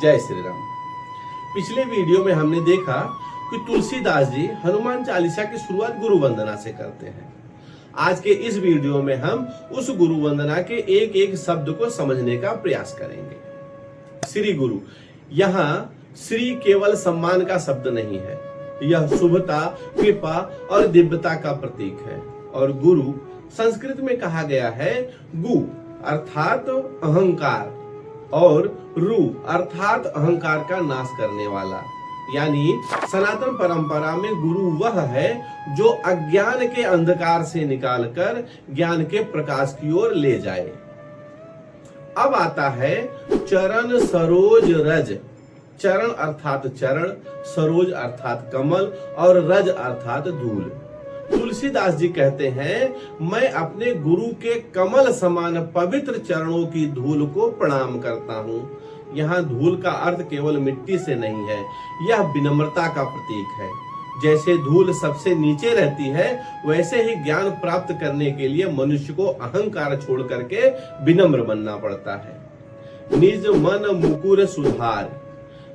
जय श्री राम। पिछले वीडियो में हमने देखा कि तुलसीदास जी हनुमान चालीसा की शुरुआत गुरु वंदना से करते हैं। आज के इस वीडियो में हम उस गुरु वंदना के एक एक शब्द को समझने का प्रयास करेंगे। श्री गुरु, यहाँ श्री केवल सम्मान का शब्द नहीं है, यह शुभता, कृपा और दिव्यता का प्रतीक है। और गुरु संस्कृत में कहा गया है गु अर्थात अहंकार और रु अर्थात अहंकार का नाश करने वाला। यानी सनातन परंपरा में गुरु वह है जो अज्ञान के अंधकार से निकालकर ज्ञान के प्रकाश की ओर ले जाए। अब आता है चरण सरोज रज। चरण अर्थात चरण, सरोज अर्थात कमल और रज अर्थात धूल। तुलसीदास जी कहते हैं, मैं अपने गुरु के कमल समान पवित्र चरणों की धूल को प्रणाम करता हूँ। यहाँ धूल का अर्थ केवल मिट्टी से नहीं है, यह विनम्रता का प्रतीक है। जैसे धूल सबसे नीचे रहती है, वैसे ही ज्ञान प्राप्त करने के लिए मनुष्य को अहंकार छोड़ करके विनम्र बनना पड़ता है। निज मन मुकुर सुधार,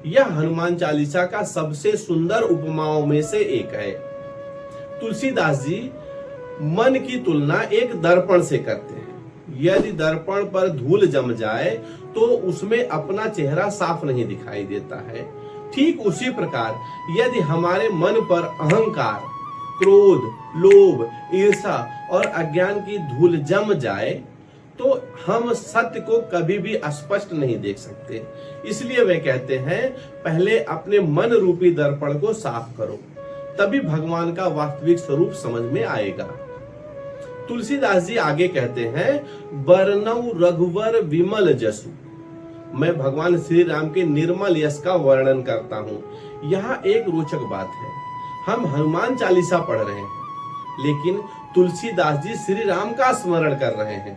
यह हनुमान चालीसा का सबसे सुंदर उपमाओं में से एक है। तुलसीदास जी मन की तुलना एक दर्पण से करते हैं। यदि दर्पण पर धूल जम जाए तो उसमें अपना चेहरा साफ नहीं दिखाई देता है। ठीक उसी प्रकार यदि हमारे मन पर अहंकार, क्रोध, लोभ, ईर्ष्या और अज्ञान की धूल जम जाए तो हम सत्य को कभी भी स्पष्ट नहीं देख सकते। इसलिए वे कहते हैं, पहले अपने मन रूपी दर्पण को साफ करो, तभी भगवान का वास्तविक स्वरूप समझ में आएगा। तुलसीदास जी आगे कहते हैं, वर्णौ रघुवर विमल जसु। मैं भगवान श्री राम के निर्मल यश का वर्णन करता हूँ। यहाँ एक रोचक बात है, हम हनुमान चालीसा पढ़ रहे हैं, लेकिन तुलसीदास जी श्री राम का स्मरण कर रहे हैं।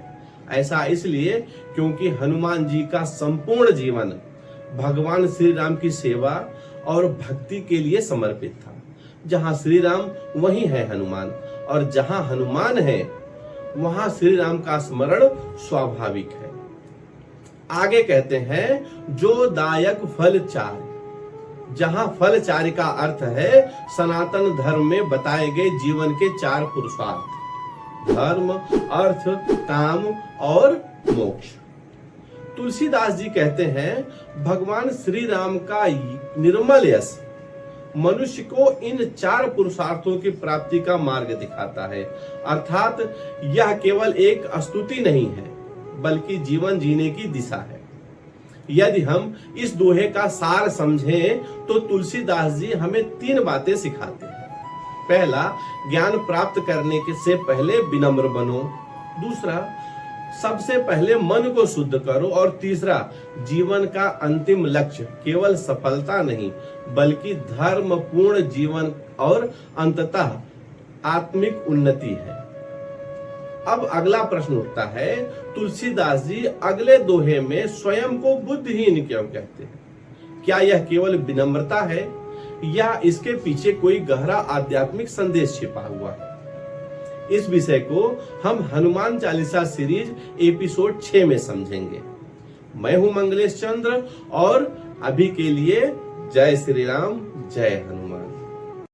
ऐसा इसलिए क्योंकि हनुमान जी का संपूर्ण जीवन भगवान श्री राम की सेवा और भक्ति के लिए समर्पित था। जहां श्री राम वहीं है हनुमान, और जहां हनुमान है वहां श्री राम का स्मरण स्वाभाविक है। आगे कहते हैं, जो दायक फल चार। जहां फल चार का अर्थ है सनातन धर्म में बताए गए जीवन के चार पुरुषार्थ, धर्म, अर्थ, काम और मोक्ष। तुलसीदास जी कहते हैं, भगवान श्री राम का निर्मल यश मनुष्य को इन चार पुरुषार्थों की प्राप्ति का मार्ग दिखाता है। अर्थात यह केवल एक स्तुति नहीं है, बल्कि जीवन जीने की दिशा है। यदि हम इस दोहे का सार समझें तो तुलसीदास जी हमें तीन बातें सिखाते हैं। पहला, ज्ञान प्राप्त करने से पहले विनम्र बनो। दूसरा, सबसे पहले मन को शुद्ध करो। और तीसरा, जीवन का अंतिम लक्ष्य केवल सफलता नहीं, बल्कि धर्मपूर्ण जीवन और अंततः आत्मिक उन्नति है। अब अगला प्रश्न उठता है, तुलसीदास जी अगले दोहे में स्वयं को बुद्धिहीन क्यों कहते हैं? क्या यह केवल विनम्रता है या इसके पीछे कोई गहरा आध्यात्मिक संदेश छिपा हुआ है? इस विषय को हम हनुमान चालीसा सीरीज एपिसोड 6 में समझेंगे। मैं हूं मंगलेश चंद्र और अभी के लिए जय श्री राम, जय हनुमान।